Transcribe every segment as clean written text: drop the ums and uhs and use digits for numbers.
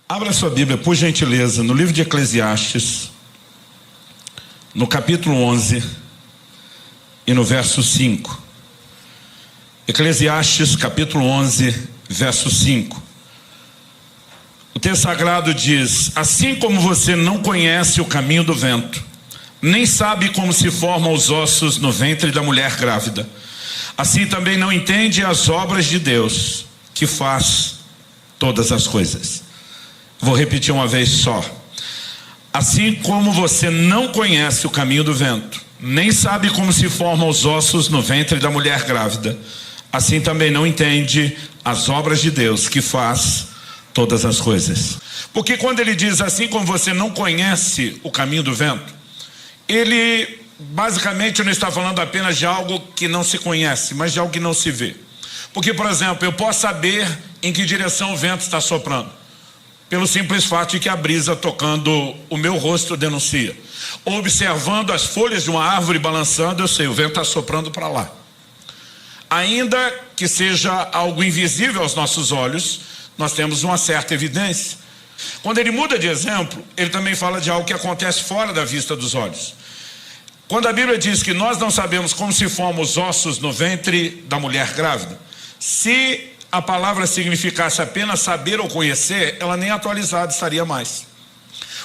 Abra sua Bíblia, por gentileza, no livro de Eclesiastes, no capítulo 11 e no verso 5. Eclesiastes, capítulo 11, verso 5. O texto sagrado diz: assim como você não conhece o caminho do vento, nem sabe como se formam os ossos no ventre da mulher grávida, assim também não entende as obras de Deus, que faz todas as coisas. Vou repetir uma vez só. Assim como você não conhece o caminho do vento, nem sabe como se formam os ossos no ventre da mulher grávida, assim também não entende as obras de Deus, que faz todas as coisas. Porque quando ele diz assim como você não conhece o caminho do vento, ele basicamente não está falando apenas de algo que não se conhece, mas de algo que não se vê. Porque, por exemplo, eu posso saber em que direção o vento está soprando, pelo simples fato de que a brisa tocando o meu rosto denuncia. Ou observando as folhas de uma árvore balançando, eu sei, o vento está soprando para lá. Ainda que seja algo invisível aos nossos olhos, nós temos uma certa evidência. Quando ele muda de exemplo, ele também fala de algo que acontece fora da vista dos olhos. Quando a Bíblia diz que nós não sabemos como se formam os ossos no ventre da mulher grávida, se a palavra significasse apenas saber ou conhecer, ela nem atualizada estaria mais.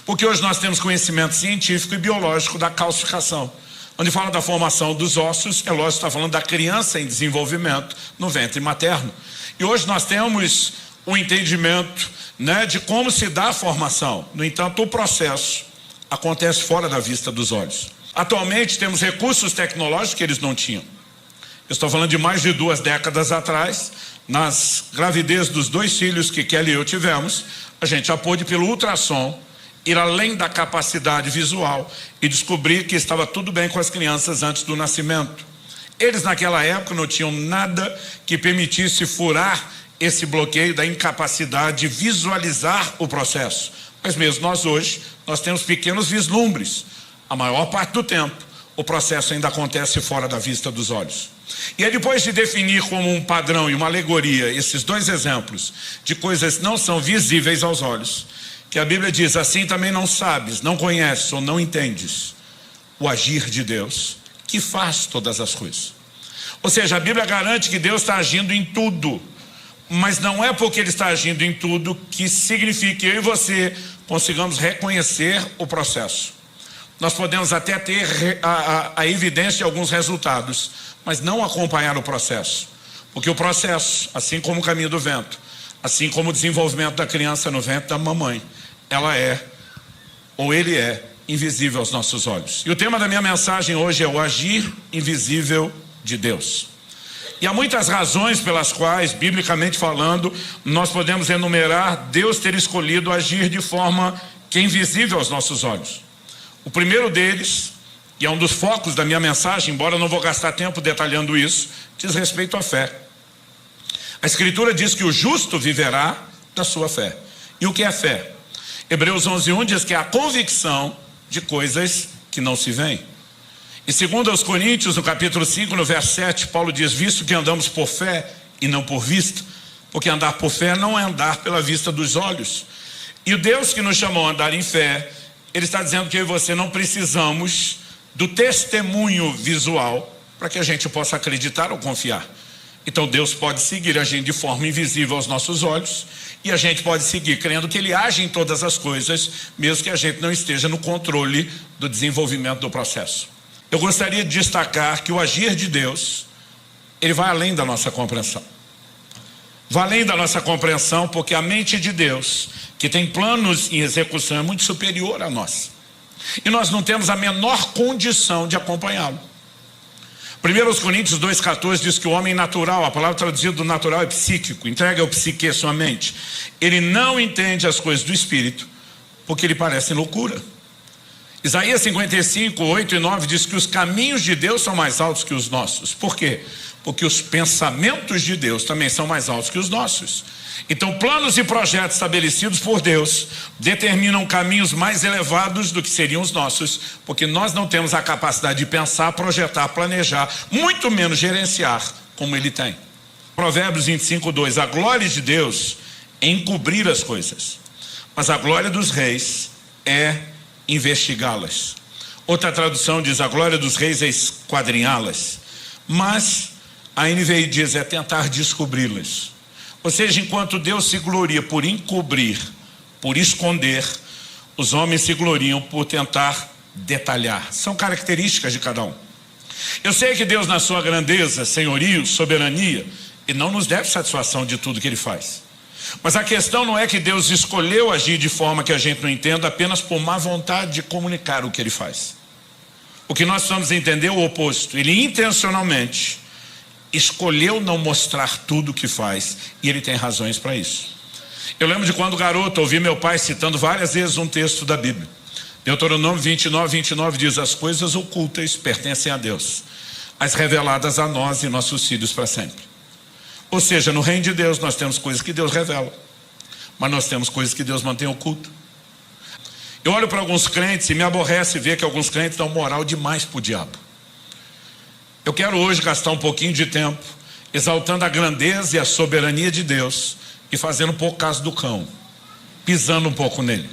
Porque hoje nós temos conhecimento científico e biológico da calcificação, onde fala da formação dos ossos, é lógico, está falando da criança em desenvolvimento no ventre materno. E hoje nós temos o entendimento, de como se dá a formação. No entanto, o processo acontece fora da vista dos olhos. Atualmente temos recursos tecnológicos que eles não tinham. Eu estou falando de mais de 2 décadas atrás. Nas gravidez dos 2 filhos que Kelly e eu tivemos, a gente já pôde, pelo ultrassom, ir além da capacidade visual e descobrir que estava tudo bem com as crianças antes do nascimento. Eles naquela época não tinham nada que permitisse furar esse bloqueio da incapacidade de visualizar o processo. Mas mesmo nós hoje, nós temos pequenos vislumbres. A maior parte do tempo, o processo ainda acontece fora da vista dos olhos. E aí, depois de definir como um padrão e uma alegoria esses 2 exemplos de coisas que não são visíveis aos olhos, que a Bíblia diz: assim também não sabes, não conheces ou não entendes o agir de Deus, que faz todas as coisas. Ou seja, a Bíblia garante que Deus está agindo em tudo, mas não é porque Ele está agindo em tudo que significa que eu e você consigamos reconhecer o processo. Nós podemos até ter a evidência de alguns resultados, mas não acompanhar o processo. Porque o processo, assim como o caminho do vento, assim como o desenvolvimento da criança no ventre da mamãe, ela é, ou ele é, invisível aos nossos olhos. E o tema da minha mensagem hoje é o agir invisível de Deus. E há muitas razões pelas quais, biblicamente falando, nós podemos enumerar Deus ter escolhido agir de forma que é invisível aos nossos olhos. O primeiro deles, e é um dos focos da minha mensagem, embora eu não vou gastar tempo detalhando isso, diz respeito à fé. A Escritura diz que o justo viverá da sua fé. E o que é fé? Hebreus 11:1 diz que é a convicção de coisas que não se veem. E segundo aos Coríntios, no capítulo 5, no verso 7, Paulo diz: visto que andamos por fé e não por vista, porque andar por fé não é andar pela vista dos olhos. E o Deus que nos chamou a andar em fé, Ele está dizendo que eu e você não precisamos do testemunho visual para que a gente possa acreditar ou confiar. Então Deus pode seguir agindo de forma invisível aos nossos olhos, e a gente pode seguir crendo que Ele age em todas as coisas, mesmo que a gente não esteja no controle do desenvolvimento do processo. Eu gostaria de destacar que o agir de Deus, ele vai além da nossa compreensão. Vai além da nossa compreensão, porque a mente de Deus, que tem planos em execução, é muito superior a nós. E nós não temos a menor condição de acompanhá-lo. 1 Coríntios 2,14 diz que o homem natural, a palavra traduzida do natural é psíquico, entrega ao psique a sua mente. Ele não entende as coisas do Espírito, porque lhe parecem loucura. Isaías 55, 8 e 9 diz que os caminhos de Deus são mais altos que os nossos. Por quê? Porque os pensamentos de Deus também são mais altos que os nossos. Então, planos e projetos estabelecidos por Deus determinam caminhos mais elevados do que seriam os nossos, porque nós não temos a capacidade de pensar, projetar, planejar, muito menos gerenciar como Ele tem. Provérbios 25, 2: a glória de Deus é encobrir as coisas, Mas a glória dos reis é investigá-las. Outra tradução diz: a glória dos reis é esquadrinhá-las. Mas a NVI diz: é tentar descobri-las. Ou seja, enquanto Deus se gloria por encobrir, por esconder, os homens se gloriam por tentar detalhar. São características de cada um. Eu sei que Deus, na sua grandeza, senhorio, soberania, Ele não nos deve satisfação de tudo que Ele faz. Mas a questão não é que Deus escolheu agir de forma que a gente não entenda apenas por má vontade de comunicar o que Ele faz. O que nós precisamos entender é o oposto. Ele intencionalmente escolheu não mostrar tudo o que faz, e Ele tem razões para isso. Eu lembro de quando garoto ouvi meu pai citando várias vezes um texto da Bíblia. Deuteronômio 29 diz: as coisas ocultas pertencem a Deus, as reveladas a nós e nossos filhos para sempre. Ou seja, no reino de Deus nós temos coisas que Deus revela, mas nós temos coisas que Deus mantém oculto. Eu olho para alguns crentes e me aborrece ver que alguns crentes dão moral demais para o diabo. Eu quero hoje gastar um pouquinho de tempo exaltando a grandeza e a soberania de Deus e fazendo um pouco caso do cão, pisando um pouco nele.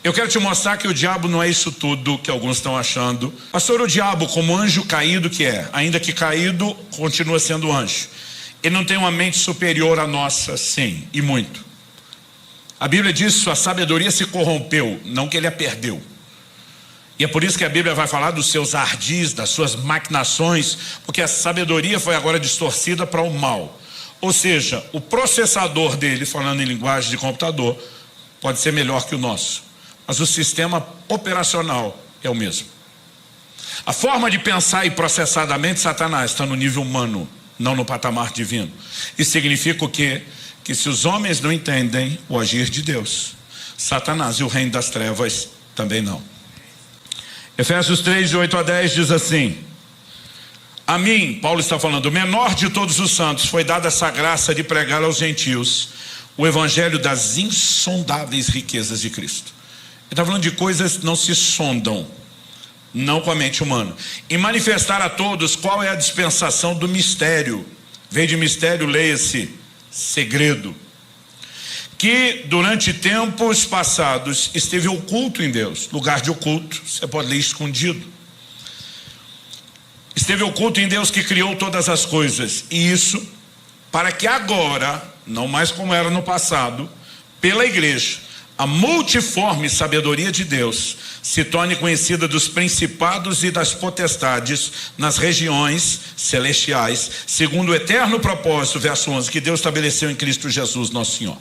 Eu quero te mostrar que o diabo não é isso tudo que alguns estão achando. Pastor, o diabo, como anjo caído que é, ainda que caído, continua sendo anjo. Ele não tem uma mente superior à nossa, sim, e muito. A Bíblia diz que sua sabedoria se corrompeu, não que ele a perdeu. E é por isso que a Bíblia vai falar dos seus ardis, das suas maquinações, porque a sabedoria foi agora distorcida para o mal. Ou seja, o processador dele, falando em linguagem de computador, pode ser melhor que o nosso, mas o sistema operacional é o mesmo. A forma de pensar e processar da mente de Satanás está no nível humano, não no patamar divino. Isso significa o quê? Que se os homens não entendem o agir de Deus, Satanás e o reino das trevas também não. Efésios 3, de 8 a 10 diz assim: a mim, Paulo está falando, o menor de todos os santos, foi dada essa graça de pregar aos gentios o evangelho das insondáveis riquezas de Cristo. Ele está falando de coisas que não se sondam, não com a mente humana, e manifestar a todos qual é a dispensação do mistério. Veio de mistério, leia-se segredo, que durante tempos passados esteve oculto em Deus. Lugar de oculto, você pode ler escondido. Esteve oculto em Deus que criou todas as coisas, e isso para que agora, não mais como era no passado, pela igreja, a multiforme sabedoria de Deus se torne conhecida dos principados e das potestades nas regiões celestiais, segundo o eterno propósito, verso 11, que Deus estabeleceu em Cristo Jesus, nosso Senhor.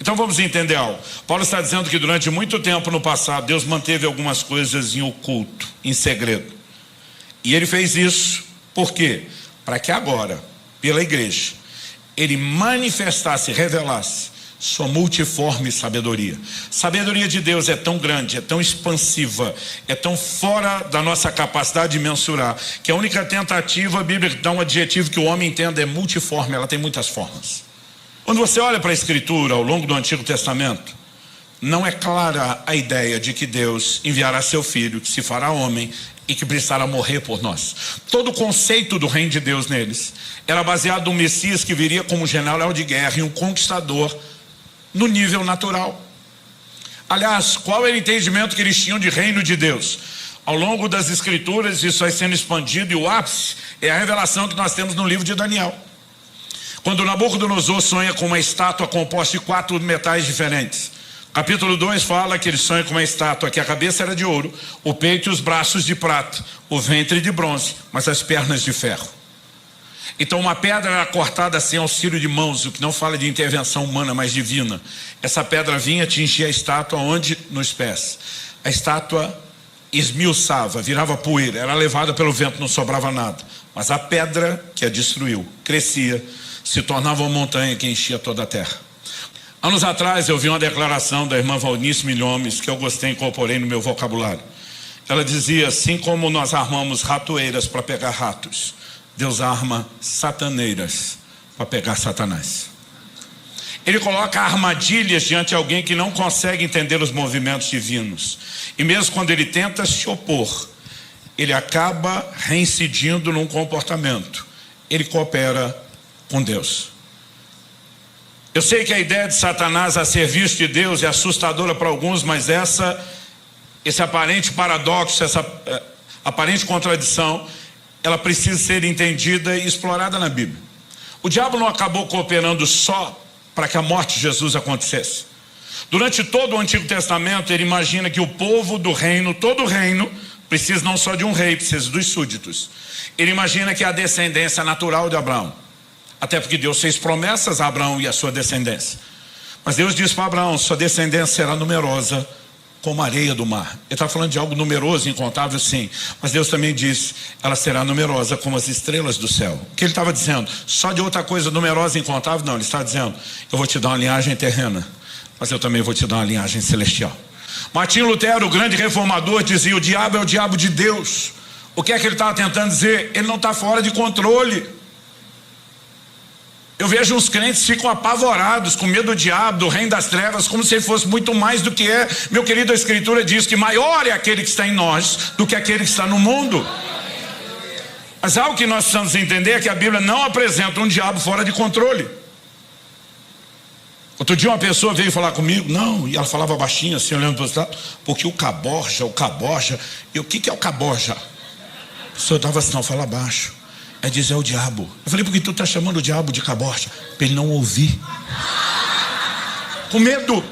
Então vamos entender algo. Paulo está dizendo que durante muito tempo no passado, Deus manteve algumas coisas em oculto, em segredo. E Ele fez isso, por quê? Para que agora, pela igreja, Ele manifestasse, revelasse sua multiforme sabedoria. Sabedoria de Deus é tão grande, é tão expansiva, é tão fora da nossa capacidade de mensurar, que a única tentativa, a Bíblia dá um adjetivo que o homem entenda, é multiforme, ela tem muitas formas. Quando você olha para a Escritura ao longo do Antigo Testamento, não é clara a ideia de que Deus enviará seu Filho, que se fará homem e que precisará morrer por nós. Todo o conceito do reino de Deus neles era baseado no Messias que viria como general de guerra e um conquistador no nível natural. Aliás, qual era o entendimento que eles tinham de reino de Deus? Ao longo das Escrituras isso vai sendo expandido, e o ápice é a revelação que nós temos no livro de Daniel. Quando Nabucodonosor sonha com uma estátua composta de 4 metais diferentes. Capítulo 2 fala que ele sonha com uma estátua que a cabeça era de ouro, o peito e os braços de prata, o ventre de bronze, mas as pernas de ferro. Então uma pedra era cortada sem auxílio de mãos, o que não fala de intervenção humana, mas divina. Essa pedra vinha atingir a estátua onde? Nos pés. A estátua esmiuçava, virava poeira, era levada pelo vento, não sobrava nada. Mas a pedra que a destruiu, crescia, se tornava uma montanha que enchia toda a terra. Anos atrás eu vi uma declaração da irmã Valnice Milhomes, que eu gostei e incorporei no meu vocabulário. Ela dizia: assim como nós armamos ratoeiras para pegar ratos, Deus arma sataneiras para pegar Satanás. Ele coloca armadilhas diante de alguém que não consegue entender os movimentos divinos. E mesmo quando ele tenta se opor, ele acaba reincidindo num comportamento. Ele coopera com Deus. Eu sei que a ideia de Satanás a serviço de Deus é assustadora para alguns, mas esse aparente paradoxo, essa aparente contradição, ela precisa ser entendida e explorada na Bíblia. O diabo não acabou cooperando só para que a morte de Jesus acontecesse. Durante todo o Antigo Testamento, ele imagina que o povo do reino, todo o reino, precisa não só de um rei, precisa dos súditos. Ele imagina que a descendência natural de Abraão, até porque Deus fez promessas a Abraão e a sua descendência. Mas Deus disse para Abraão: sua descendência será numerosa como a areia do mar. Ele está falando de algo numeroso, incontável, sim. Mas Deus também disse: ela será numerosa como as estrelas do céu. O que ele estava dizendo? Só de outra coisa numerosa e incontável? Não, ele está dizendo: eu vou te dar uma linhagem terrena, mas eu também vou te dar uma linhagem celestial. Martinho Lutero, o grande reformador, dizia: o diabo é o diabo de Deus. O que é que ele estava tentando dizer? Ele não está fora de controle. Eu vejo uns crentes que ficam apavorados, com medo do diabo, do reino das trevas, como se ele fosse muito mais do que é. Meu querido, a Escritura diz que maior é aquele que está em nós do que aquele que está no mundo. Mas algo que nós precisamos entender é que a Bíblia não apresenta um diabo fora de controle. Outro dia uma pessoa veio falar comigo, não, e ela falava baixinho assim, olhando para o outro lado, porque o caborja, e o que é o caborja? A pessoa estava assim, não, fala baixo. É dizer, é o diabo. Eu falei, por que tu está chamando o diabo de caborja? Para ele não ouvir. Com medo.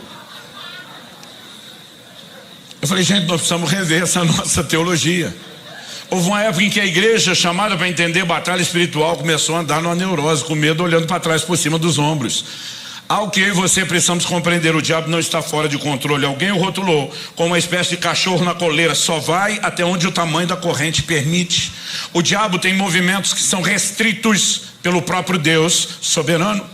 Eu falei, gente, nós precisamos rever essa nossa teologia. Houve uma época em que a igreja, chamada para entender batalha espiritual, começou a andar numa neurose, com medo, olhando para trás, por cima dos ombros. Ao que eu e você precisamos compreender: o diabo não está fora de controle. Alguém o rotulou como uma espécie de cachorro na coleira, só vai até onde o tamanho da corrente permite. O diabo tem movimentos que são restritos pelo próprio Deus soberano.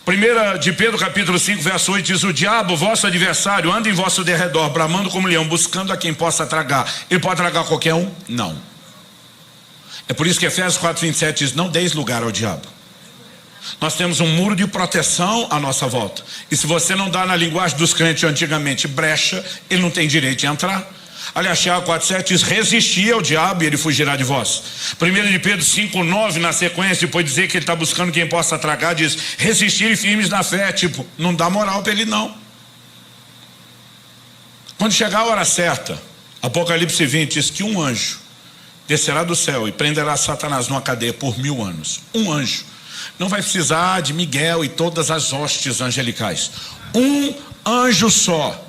1 de Pedro capítulo 5 verso 8 diz: o diabo, vosso adversário, anda em vosso derredor, bramando como leão, buscando a quem possa tragar. Ele pode tragar qualquer um? Não. É por isso que Efésios 4:27 diz: não deis lugar ao diabo. Nós temos um muro de proteção à nossa volta. E se você não dá, na linguagem dos crentes antigamente, brecha, ele não tem direito de entrar. Aliás, Tiago 4:7 diz: resistir ao diabo e ele fugirá de vós. 1 de Pedro 5:9, na sequência, depois de dizer que ele está buscando quem possa tragar, diz: resistir firmes na fé. Tipo, não dá moral para ele não. Quando chegar a hora certa, Apocalipse 20 diz que um anjo descerá do céu e prenderá Satanás numa cadeia por 1000 anos. Um anjo. Não vai precisar de Miguel e todas as hostes angelicais. Um anjo só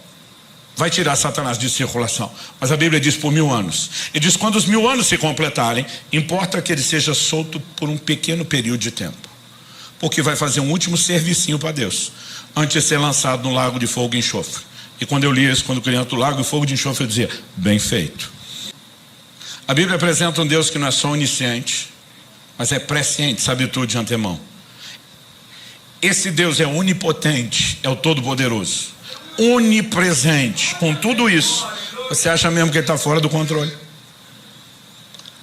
vai tirar Satanás de circulação. Mas a Bíblia diz por 1000 anos. E diz: quando os 1000 anos se completarem, importa que ele seja solto por um pequeno período de tempo, porque vai fazer um último servicinho para Deus, antes de ser lançado no lago de fogo e enxofre. E quando eu li isso, quando criança, do lago de fogo e de enxofre, eu dizia: bem feito. A Bíblia apresenta um Deus que não é só onisciente, mas é presciente, sabe tudo de antemão. Esse Deus é onipotente, é o Todo-Poderoso, onipresente. Com tudo isso, você acha mesmo que ele está fora do controle?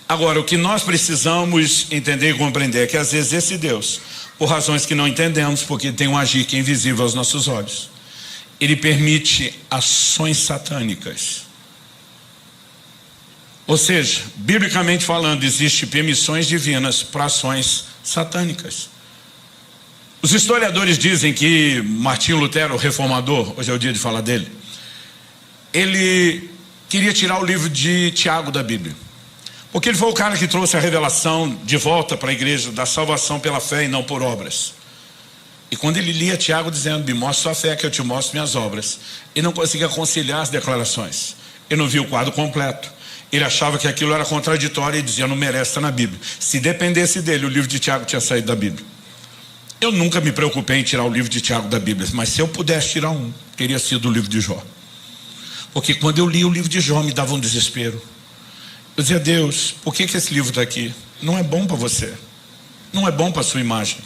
Agora, o que nós precisamos entender e compreender é que às vezes esse Deus, por razões que não entendemos, porque tem um agir que é invisível aos nossos olhos, ele permite ações satânicas. Ou seja, biblicamente falando, existem permissões divinas para ações satânicas. Os historiadores dizem que Martinho Lutero, o reformador, hoje é o dia de falar dele, ele queria tirar o livro de Tiago da Bíblia, porque ele foi o cara que trouxe a revelação de volta para a igreja da salvação pela fé e não por obras. E quando ele lia Tiago dizendo: me mostra sua fé que eu te mostro minhas obras, ele não conseguia conciliar as declarações. Ele não viu o quadro completo. Ele achava que aquilo era contraditório e dizia: não merece estar na Bíblia. Se dependesse dele, o livro de Tiago tinha saído da Bíblia. Eu nunca me preocupei em tirar o livro de Tiago da Bíblia, mas se eu pudesse tirar um, teria sido o livro de Jó. Porque quando eu li o livro de Jó, me dava um desespero. Eu dizia: Deus, por que esse livro está aqui? Não é bom para você, não é bom para a sua imagem.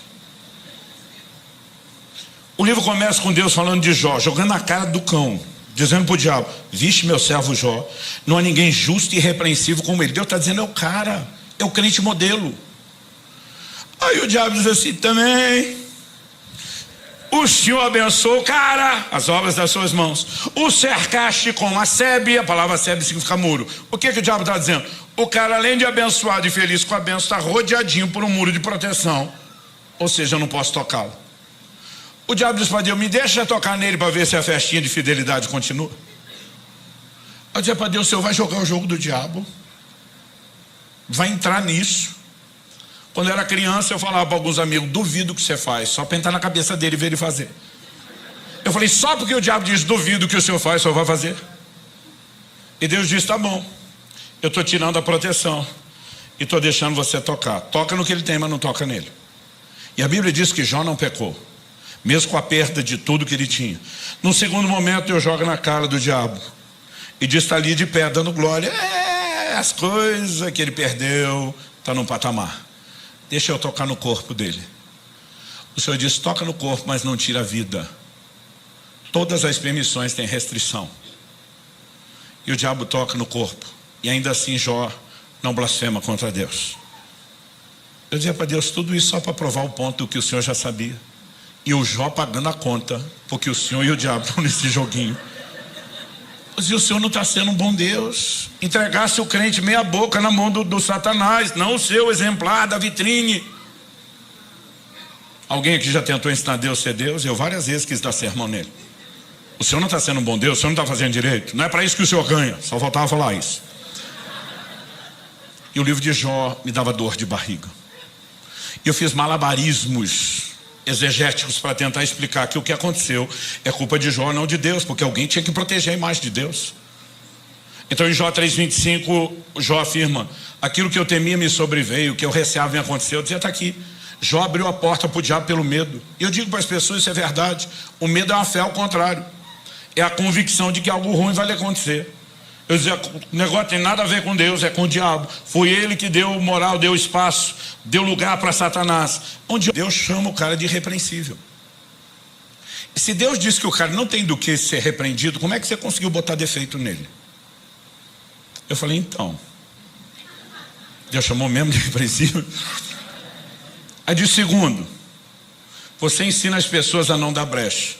O livro começa com Deus falando de Jó, jogando na cara do cão, dizendo para o diabo: viste meu servo Jó, não há ninguém justo e irrepreensível como ele. Deus está dizendo: é o cara, é o crente modelo. Aí o diabo diz assim: também o Senhor abençoou o cara, as obras das suas mãos, o cercaste com a sebe. A palavra sebe significa muro. O que o diabo está dizendo? O cara, além de abençoado e feliz com a bênção, está rodeadinho por um muro de proteção, ou seja, eu não posso tocá-lo. O diabo disse para Deus: me deixa tocar nele para ver se a festinha de fidelidade continua. Eu disse para Deus: o Senhor vai jogar o jogo do diabo, vai entrar nisso. Quando eu era criança, eu falava para alguns amigos: duvido que você faz, só para entrar na cabeça dele e ver ele fazer. Eu falei: só porque o diabo diz duvido que o senhor faz, o senhor vai fazer? E Deus disse: tá bom, eu estou tirando a proteção e estou deixando você tocar. Toca no que ele tem, mas não toca nele. E a Bíblia diz que Jó não pecou, mesmo com a perda de tudo que ele tinha. Num segundo momento, Deus joga na cara do diabo e diz: está ali de pé dando glória. As coisas que ele perdeu está num patamar. Deixa eu tocar no corpo dele. O Senhor diz: toca no corpo, mas não tira a vida. Todas as permissões têm restrição. E o diabo toca no corpo, e ainda assim Jó não blasfema contra Deus. Eu dizia para Deus tudo isso só para provar o ponto que o Senhor já sabia. E o Jó pagando a conta, porque o Senhor e o diabo estão nesse joguinho. Eu dizia: o Senhor não está sendo um bom Deus. Entregasse o crente meia boca na mão do Satanás, não o seu exemplar da vitrine. Alguém aqui já tentou ensinar Deus a ser Deus? Eu várias vezes quis dar sermão nele. O Senhor não está sendo um bom Deus, o Senhor não está fazendo direito. Não é para isso que o Senhor ganha, só faltava falar isso. E o livro de Jó me dava dor de barriga. E eu fiz malabarismos exegéticos para tentar explicar que o que aconteceu é culpa de Jó, não de Deus, porque alguém tinha que proteger a imagem de Deus. Então em Jó 3,25, Jó afirma: aquilo que eu temia me sobreveio, o que eu receava me aconteceu. Eu dizia: está aqui. Jó abriu a porta para o diabo pelo medo. E eu digo para as pessoas: isso é verdade. O medo é uma fé ao contrário, é a convicção de que algo ruim vai lhe acontecer. Eu dizia: o negócio tem nada a ver com Deus, é com o diabo. Foi ele que deu moral, deu espaço, deu lugar para Satanás. Onde Deus chama o cara de irrepreensível. E se Deus diz que o cara não tem do que ser repreendido, como é que você conseguiu botar defeito nele? Eu falei: então, Deus chamou mesmo de irrepreensível? Aí de segundo, você ensina as pessoas a não dar brecha.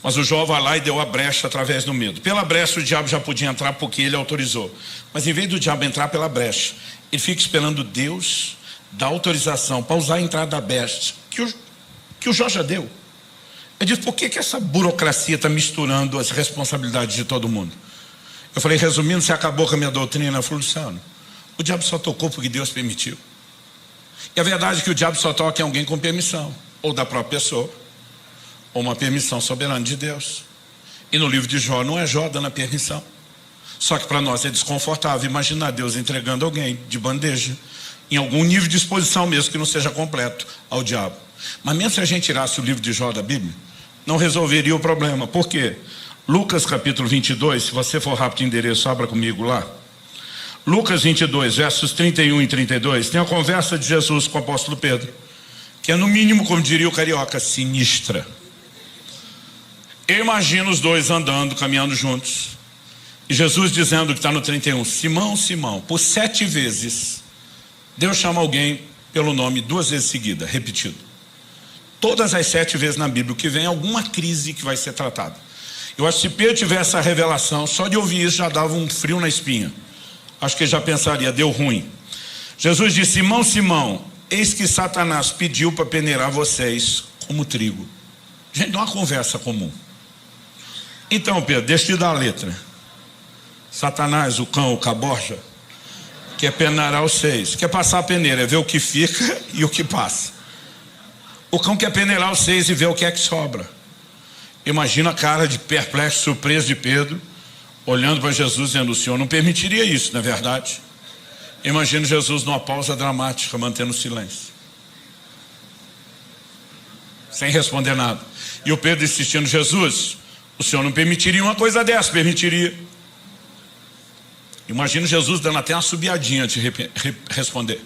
Mas o Jó vai lá e deu a brecha através do medo. Pela brecha o diabo já podia entrar porque ele autorizou. Mas em vez do diabo entrar pela brecha, ele fica esperando Deus dar autorização para usar a entrada da brecha que o Jó já deu. Eu disse: por que essa burocracia está misturando as responsabilidades de todo mundo? Eu falei: resumindo, você acabou com a minha doutrina. Eu falei: Luciano, o diabo só tocou porque Deus permitiu. E a verdade é que o diabo só toca em alguém com permissão, ou da própria pessoa, ou uma permissão soberana de Deus. E no livro de Jó não é Jó dando a permissão. Só que para nós é desconfortável imaginar Deus entregando alguém de bandeja, em algum nível de exposição mesmo que não seja completo, ao diabo. Mas mesmo se a gente tirasse o livro de Jó da Bíblia, não resolveria o problema. Por quê? Lucas capítulo 22, se você for rápido de endereço, abra comigo lá. Lucas 22, versos 31 e 32, tem a conversa de Jesus com o apóstolo Pedro, que é no mínimo, como diria o carioca, sinistra. Eu imagino os dois andando, caminhando juntos, e Jesus dizendo que está no 31, Simão, Simão, por 7 vezes, Deus chama alguém pelo nome 2 vezes seguida, repetido. Todas as 7 vezes na Bíblia, que vem alguma crise que vai ser tratada. Eu acho que se Pedro tivesse essa revelação, só de ouvir isso já dava um frio na espinha. Acho que ele já pensaria: deu ruim. Jesus disse: Simão, Simão, eis que Satanás pediu para peneirar vocês como trigo. Gente, não é uma conversa comum. Então, Pedro, deixa eu te dar a letra. Satanás, o cão, o caborja, quer peneirar vocês, quer passar a peneira, é ver o que fica e o que passa. O cão quer peneirar vocês e ver o que é que sobra. Imagina a cara de perplexo, surpreso de Pedro, olhando para Jesus, dizendo: o Senhor não permitiria isso, não é verdade? Imagina Jesus numa pausa dramática, mantendo silêncio, sem responder nada. E o Pedro insistindo: Jesus, o Senhor não permitiria uma coisa dessa? Permitiria. Imagina Jesus dando até uma subiadinha antes de responder.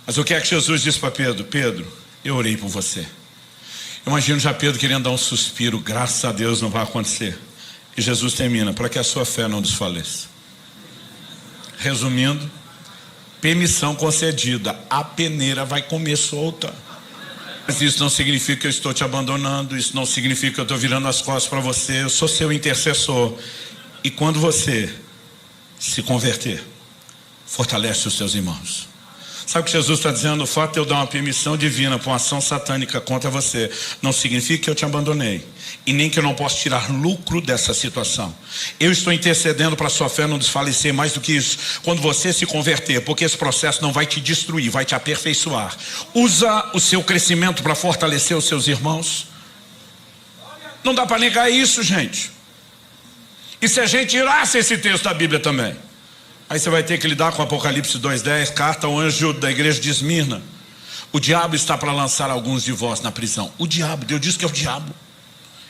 Mas o que é que Jesus disse para Pedro? Pedro, eu orei por você. Imagino já Pedro querendo dar um suspiro: graças a Deus não vai acontecer. E Jesus termina: para que a sua fé não desfaleça. Resumindo, permissão concedida, a peneira vai comer solta. Mas isso não significa que eu estou te abandonando, isso não significa que eu estou virando as costas para você. Eu sou seu intercessor. E quando você se converter, fortalece os seus irmãos. Sabe o que Jesus está dizendo? O fato de eu dar uma permissão divina para uma ação satânica contra você não significa que eu te abandonei, e nem que eu não posso tirar lucro dessa situação. Eu estou intercedendo para a sua fé não desfalecer. Mais do que isso, quando você se converter, porque esse processo não vai te destruir, vai te aperfeiçoar. Usa o seu crescimento para fortalecer os seus irmãos. Não dá para negar isso, gente. E se a gente tirasse esse texto da Bíblia também, aí você vai ter que lidar com Apocalipse 2:10, carta ao anjo da igreja de Esmirna. O diabo está para lançar alguns de vós na prisão. O diabo, Deus diz que é o diabo.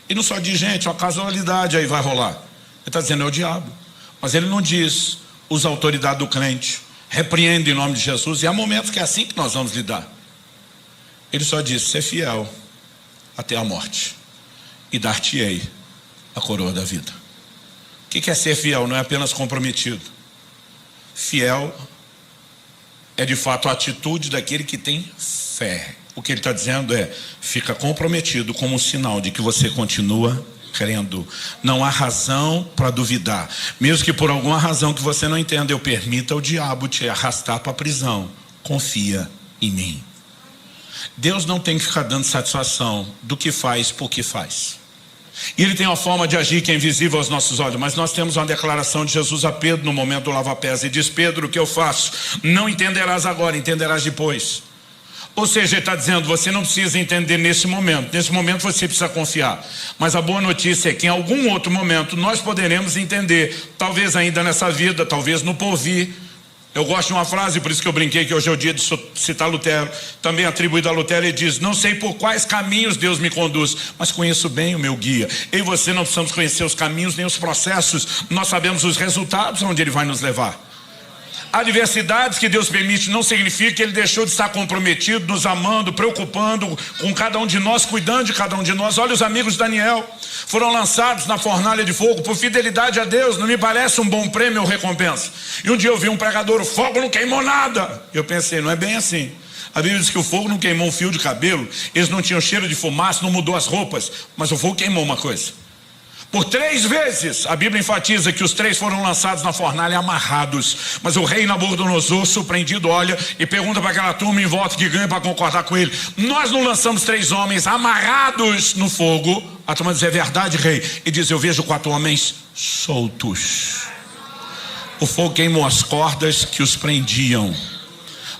E não só diz, gente, uma casualidade aí vai rolar. Ele está dizendo, é o diabo. Mas ele não diz, usa a autoridade do crente, repreende em nome de Jesus. E há momentos que é assim que nós vamos lidar. Ele só diz, ser fiel até a morte, e dar-te-ei a coroa da vida. O que é ser fiel? Não é apenas comprometido. Fiel é de fato a atitude daquele que tem fé. O que ele está dizendo é, fica comprometido como um sinal de que você continua crendo. Não há razão para duvidar. Mesmo que por alguma razão que você não entenda, eu permita o diabo te arrastar para a prisão. Confia em mim. Deus não tem que ficar dando satisfação do que faz por que faz. E ele tem uma forma de agir que é invisível aos nossos olhos. Mas nós temos uma declaração de Jesus a Pedro no momento do lava-pés. E diz, Pedro, o que eu faço? Não entenderás agora, entenderás depois. Ou seja, ele está dizendo, você não precisa entender nesse momento. Nesse momento você precisa confiar. Mas a boa notícia é que em algum outro momento nós poderemos entender. Talvez ainda nessa vida, talvez no porvir. Eu gosto de uma frase, por isso que eu brinquei que hoje é o dia de citar Lutero, também atribuído a Lutero. Ele diz, não sei por quais caminhos Deus me conduz, mas conheço bem o meu guia. Eu e você não precisamos conhecer os caminhos nem os processos, nós sabemos os resultados onde ele vai nos levar. Adversidades que Deus permite não significa que ele deixou de estar comprometido, nos amando, preocupando com cada um de nós, cuidando de cada um de nós. Olha, os amigos de Daniel foram lançados na fornalha de fogo por fidelidade a Deus. Não me parece um bom prêmio ou recompensa. E um dia eu vi um pregador, o fogo não queimou nada. Eu pensei, não é bem assim. A Bíblia diz que o fogo não queimou um fio de cabelo, eles não tinham cheiro de fumaça, não mudou as roupas, mas o fogo queimou uma coisa. Por 3 vezes, a Bíblia enfatiza que os 3 foram lançados na fornalha amarrados. Mas o rei Nabucodonosor, surpreendido, olha e pergunta para aquela turma em volta que ganha para concordar com ele. Nós não lançamos 3 homens amarrados no fogo? A turma diz, é verdade, rei. E diz, eu vejo 4 homens soltos. O fogo queimou as cordas que os prendiam.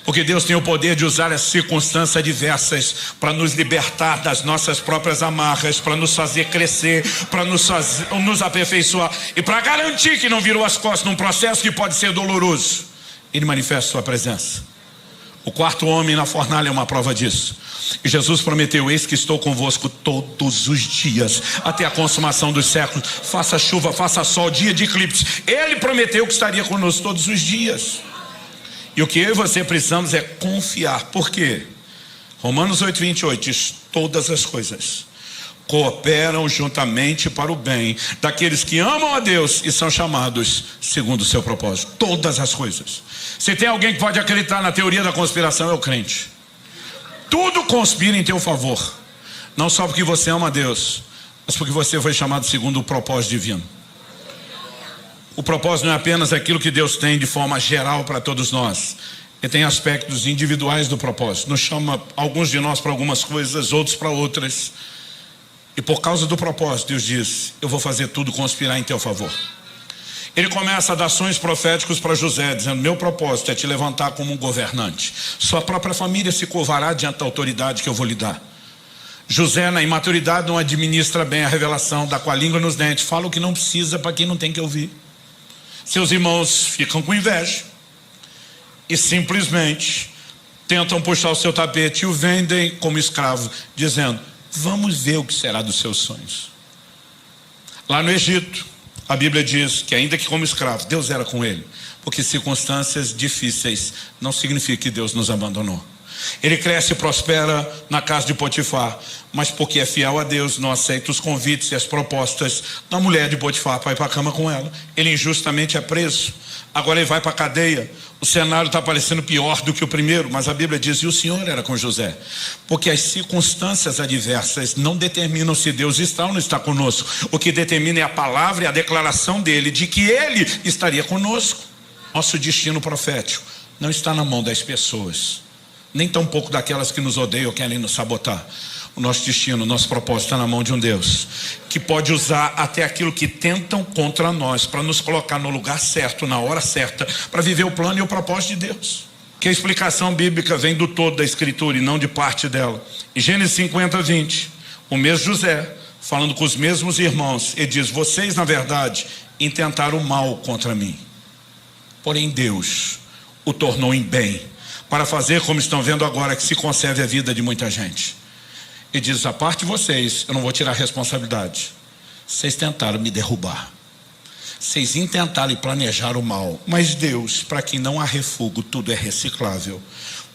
Porque Deus tem o poder de usar as circunstâncias adversas para nos libertar das nossas próprias amarras, para nos fazer crescer, para nos aperfeiçoar e para garantir que não virou as costas num processo que pode ser doloroso. Ele manifesta sua presença. O 4º homem na fornalha é uma prova disso. E Jesus prometeu, eis que estou convosco todos os dias, até a consumação dos séculos. Faça chuva, faça sol, dia de eclipse. Ele prometeu que estaria conosco todos os dias. E o que eu e você precisamos é confiar. Por quê? Romanos 8:28 diz, todas as coisas cooperam juntamente para o bem daqueles que amam a Deus e são chamados segundo o seu propósito. Todas as coisas. Se tem alguém que pode acreditar na teoria da conspiração, é o crente. Tudo conspira em teu favor. Não só porque você ama a Deus, mas porque você foi chamado segundo o propósito divino. O propósito não é apenas aquilo que Deus tem de forma geral para todos nós. Ele tem aspectos individuais do propósito. Nos chama alguns de nós para algumas coisas, outros para outras. E por causa do propósito, Deus diz, eu vou fazer tudo conspirar em teu favor. Ele começa a dar sonhos proféticos para José, dizendo, meu propósito é te levantar como um governante. Sua própria família se curvará diante da autoridade que eu vou lhe dar. José, na imaturidade, não administra bem a revelação, dá com a língua nos dentes, fala o que não precisa para quem não tem que ouvir. Seus irmãos ficam com inveja e simplesmente tentam puxar o seu tapete e o vendem como escravo, dizendo, vamos ver o que será dos seus sonhos. Lá no Egito, a Bíblia diz que ainda que como escravo, Deus era com ele, porque circunstâncias difíceis não significa que Deus nos abandonou. Ele cresce e prospera na casa de Potifar, mas porque é fiel a Deus, não aceita os convites e as propostas da mulher de Potifar para ir para a cama com ela. Ele injustamente é preso, agora ele vai para a cadeia. O cenário está parecendo pior do que o primeiro, mas a Bíblia diz, e o Senhor era com José, porque as circunstâncias adversas não determinam se Deus está ou não está conosco. O que determina é a palavra e a declaração dele de que ele estaria conosco. Nosso destino profético não está na mão das pessoas, nem tampouco daquelas que nos odeiam ou querem nos sabotar. O nosso destino, o nosso propósito está na mão de um Deus que pode usar até aquilo que tentam contra nós para nos colocar no lugar certo, na hora certa, para viver o plano e o propósito de Deus. Que a explicação bíblica vem do todo da Escritura e não de parte dela. Em Gênesis 50, 20, o mesmo José, falando com os mesmos irmãos, ele diz: vocês na verdade intentaram o mal contra mim, porém Deus o tornou em bem, para fazer como estão vendo agora, que se conserve a vida de muita gente. E diz: a parte de vocês, eu não vou tirar a responsabilidade. Vocês tentaram me derrubar, vocês intentaram e planejaram o mal, mas Deus, para quem não há refúgio, tudo é reciclável,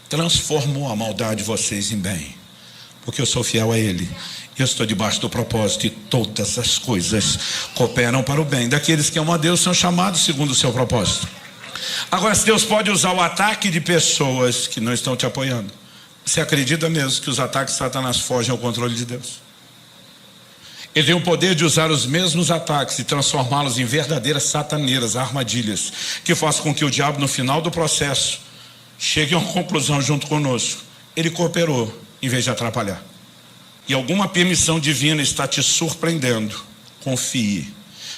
transformou a maldade de vocês em bem, porque eu sou fiel a Ele. Eu estou debaixo do propósito, e todas as coisas cooperam para o bem daqueles que amam a Deus, são chamados segundo o seu propósito. Agora, se Deus pode usar o ataque de pessoas que não estão te apoiando, você acredita mesmo que os ataques de Satanás fogem ao controle de Deus? Ele tem o poder de usar os mesmos ataques e transformá-los em verdadeiras sataneiras, armadilhas, que façam com que o diabo, no final do processo, chegue a uma conclusão junto conosco. Ele cooperou em vez de atrapalhar. E alguma permissão divina está te surpreendendo. Confie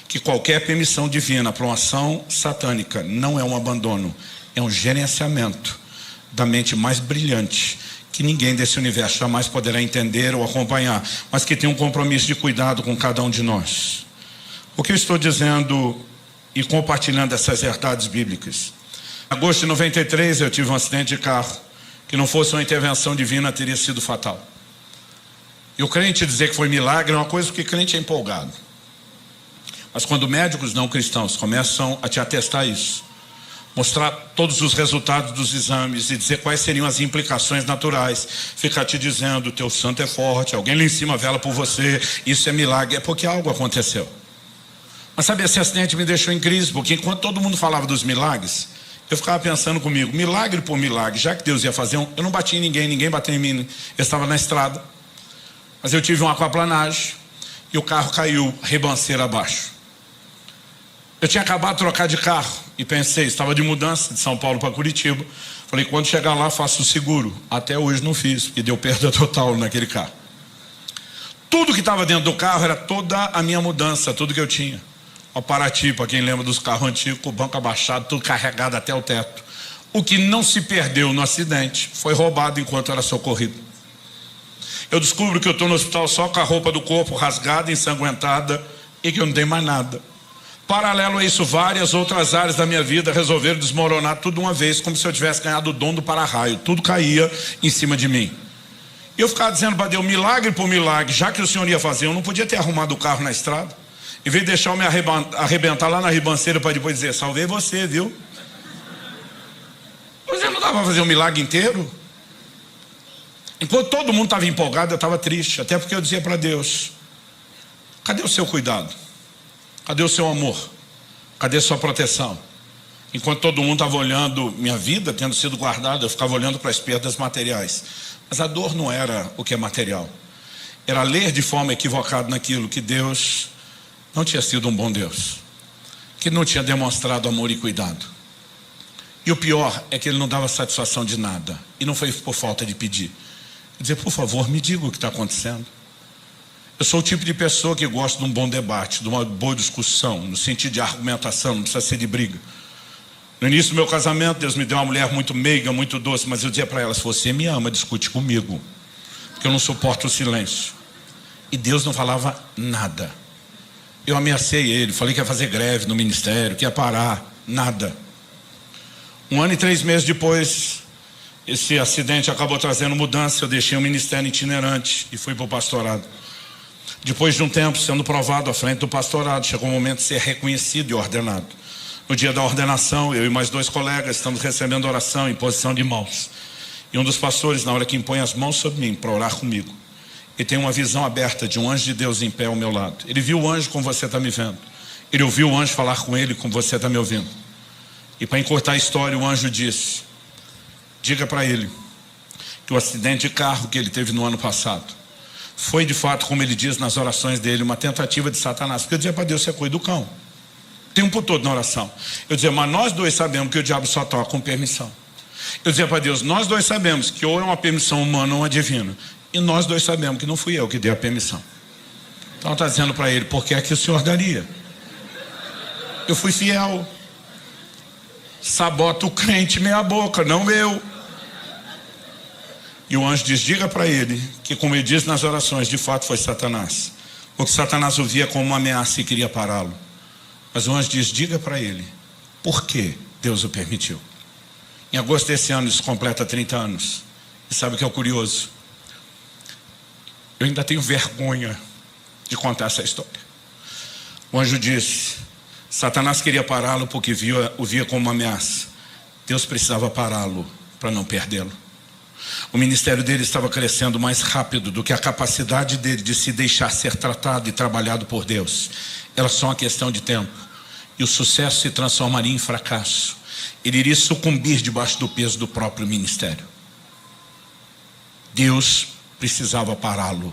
que qualquer permissão divina para uma ação satânica não é um abandono, é um gerenciamento da mente mais brilhante, que ninguém desse universo jamais poderá entender ou acompanhar, mas que tem um compromisso de cuidado com cada um de nós. O que eu estou dizendo e compartilhando essas verdades bíblicas? Em agosto de 93 eu tive um acidente de carro, que não fosse uma intervenção divina teria sido fatal. E o crente dizer que foi milagre é uma coisa, porque crente é empolgado. Mas quando médicos não cristãos começam a te atestar isso, mostrar todos os resultados dos exames e dizer quais seriam as implicações naturais, ficar te dizendo: teu santo é forte, alguém lá em cima vela por você, isso é milagre, é porque algo aconteceu. Mas sabe, esse acidente me deixou em crise, porque enquanto todo mundo falava dos milagres, eu ficava pensando comigo, milagre por milagre, já que Deus ia fazer eu não bati em ninguém, ninguém bateu em mim, eu estava na estrada, mas eu tive uma aquaplanagem e o carro caiu ribanceira abaixo. Eu tinha acabado de trocar de carro e pensei, estava de mudança de São Paulo para Curitiba, falei, quando chegar lá faço o seguro. Até hoje não fiz, porque deu perda total naquele carro. Tudo que estava dentro do carro era toda a minha mudança, tudo que eu tinha. O Paraty, para quem lembra dos carros antigos, com o banco abaixado, tudo carregado até o teto. O que não se perdeu no acidente foi roubado enquanto era socorrido. Eu descubro que eu estou no hospital só com a roupa do corpo rasgada, ensanguentada, e que eu não tenho mais nada. Paralelo a isso, várias outras áreas da minha vida resolveram desmoronar tudo de uma vez, como se eu tivesse ganhado o dom do para-raio. Tudo caía em cima de mim. E eu ficava dizendo para Deus, milagre por milagre, já que o Senhor ia fazer, eu não podia ter arrumado o carro na estrada, em vez de deixar eu me arrebentar lá na ribanceira para depois dizer, salvei você, viu? Você não dava para fazer um milagre inteiro? Enquanto todo mundo estava empolgado, eu estava triste, até porque eu dizia para Deus, cadê o seu cuidado? Cadê o seu amor? Cadê a sua proteção? Enquanto todo mundo estava olhando minha vida tendo sido guardada, eu ficava olhando para as perdas materiais. Mas a dor não era o que é material. Era ler de forma equivocada naquilo que Deus não tinha sido um bom Deus, que não tinha demonstrado amor e cuidado. E o pior é que Ele não dava satisfação de nada. E não foi por falta de pedir. Dizer, por favor, me diga o que está acontecendo. Eu sou o tipo de pessoa que gosta de um bom debate, de uma boa discussão, no sentido de argumentação, não precisa ser de briga. No início do meu casamento, Deus me deu uma mulher muito meiga, muito doce, mas eu dizia para ela, se você me ama, discute comigo, porque eu não suporto o silêncio. E Deus não falava nada. Eu ameacei ele, falei que ia fazer greve no ministério, que ia parar, nada. 1 ano e 3 meses depois, esse acidente acabou trazendo mudança, eu deixei um ministério itinerante e fui para o pastorado. Depois de um tempo sendo provado à frente do pastorado, chegou o momento de ser reconhecido e ordenado. No dia da ordenação, eu e mais 2 colegas estamos recebendo oração em posição de mãos. E um dos pastores, na hora que impõe as mãos sobre mim para orar comigo, ele tem uma visão aberta de um anjo de Deus em pé ao meu lado. Ele viu o anjo como você está me vendo. Ele ouviu o anjo falar com ele como você está me ouvindo. E para encurtar a história, o anjo disse, diga para ele que o acidente de carro que ele teve no ano passado foi de fato, como ele diz nas orações dele, uma tentativa de Satanás. Porque eu dizia para Deus, você cuida do cão. O tempo todo na oração. Eu dizia, mas nós 2 sabemos que o diabo só toca com permissão. Eu dizia para Deus, nós dois sabemos que ou é uma permissão humana ou uma divina. E nós dois sabemos que não fui eu que dei a permissão. Então está dizendo para ele, por que é que o senhor daria? Eu fui fiel. Sabota o crente meia boca, não eu. E o anjo diz, diga para ele que, como ele diz nas orações, de fato foi Satanás. Porque Satanás o via como uma ameaça e queria pará-lo. Mas o anjo diz, diga para ele, por que Deus o permitiu? Em agosto desse ano, isso completa 30 anos. E sabe o que é o curioso? Eu ainda tenho vergonha de contar essa história. O anjo disse, Satanás queria pará-lo porque o via como uma ameaça. Deus precisava pará-lo para não perdê-lo. O ministério dele estava crescendo mais rápido do que a capacidade dele de se deixar ser tratado e trabalhado por Deus. Era só uma questão de tempo. E o sucesso se transformaria em fracasso. Ele iria sucumbir debaixo do peso do próprio ministério. Deus precisava pará-lo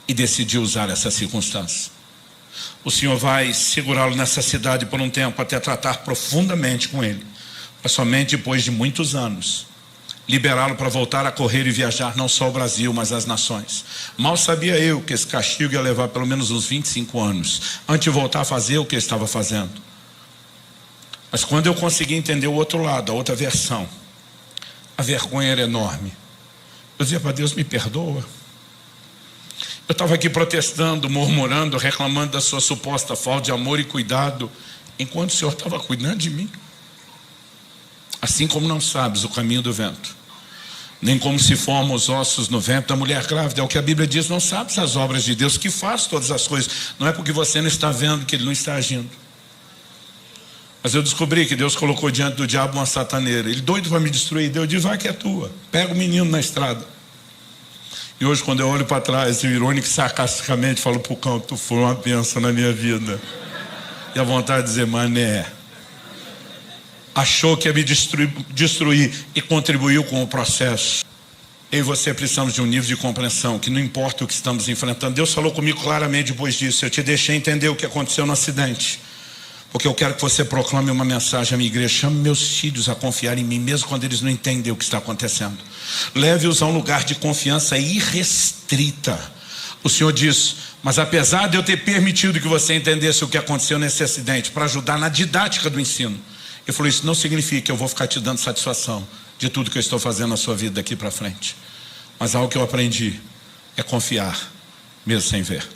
e decidiu usar essa circunstância. O Senhor vai segurá-lo nessa cidade por um tempo até tratar profundamente com ele, para somente depois de muitos anos liberá-lo para voltar a correr e viajar não só o Brasil, mas as nações. Mal sabia eu que esse castigo ia levar pelo menos uns 25 anos antes de voltar a fazer o que ele estava fazendo. Mas quando eu consegui entender o outro lado, a outra versão, a vergonha era enorme. Eu dizia para Deus, me perdoa. Eu estava aqui protestando, murmurando, reclamando da sua suposta falta de amor e cuidado, enquanto o Senhor estava cuidando de mim. Assim como não sabes o caminho do vento, nem como se formam os ossos no ventre da mulher grávida, é o que a Bíblia diz, não sabes as obras de Deus, que faz todas as coisas. Não é porque você não está vendo que Ele não está agindo. Mas eu descobri que Deus colocou diante do diabo uma sataneira. Ele doido para me destruir. Deus diz, vai que é tua. Pega o menino na estrada. E hoje quando eu olho para trás, eu irônico e sarcasticamente falo pro cão, tu foi uma bênção na minha vida. E a vontade de dizer, mané. Achou que ia me destruir e contribuiu com o processo. Eu e você precisamos de um nível de compreensão, que não importa o que estamos enfrentando. Deus falou comigo claramente depois disso. Eu te deixei entender o que aconteceu no acidente. Porque eu quero que você proclame uma mensagem à minha igreja. Chame meus filhos a confiar em mim, mesmo quando eles não entendem o que está acontecendo. Leve-os a um lugar de confiança irrestrita. O Senhor diz, mas apesar de eu ter permitido que você entendesse o que aconteceu nesse acidente, para ajudar na didática do ensino, ele falou, isso não significa que eu vou ficar te dando satisfação de tudo que eu estou fazendo na sua vida daqui para frente. Mas algo que eu aprendi é confiar, mesmo sem ver.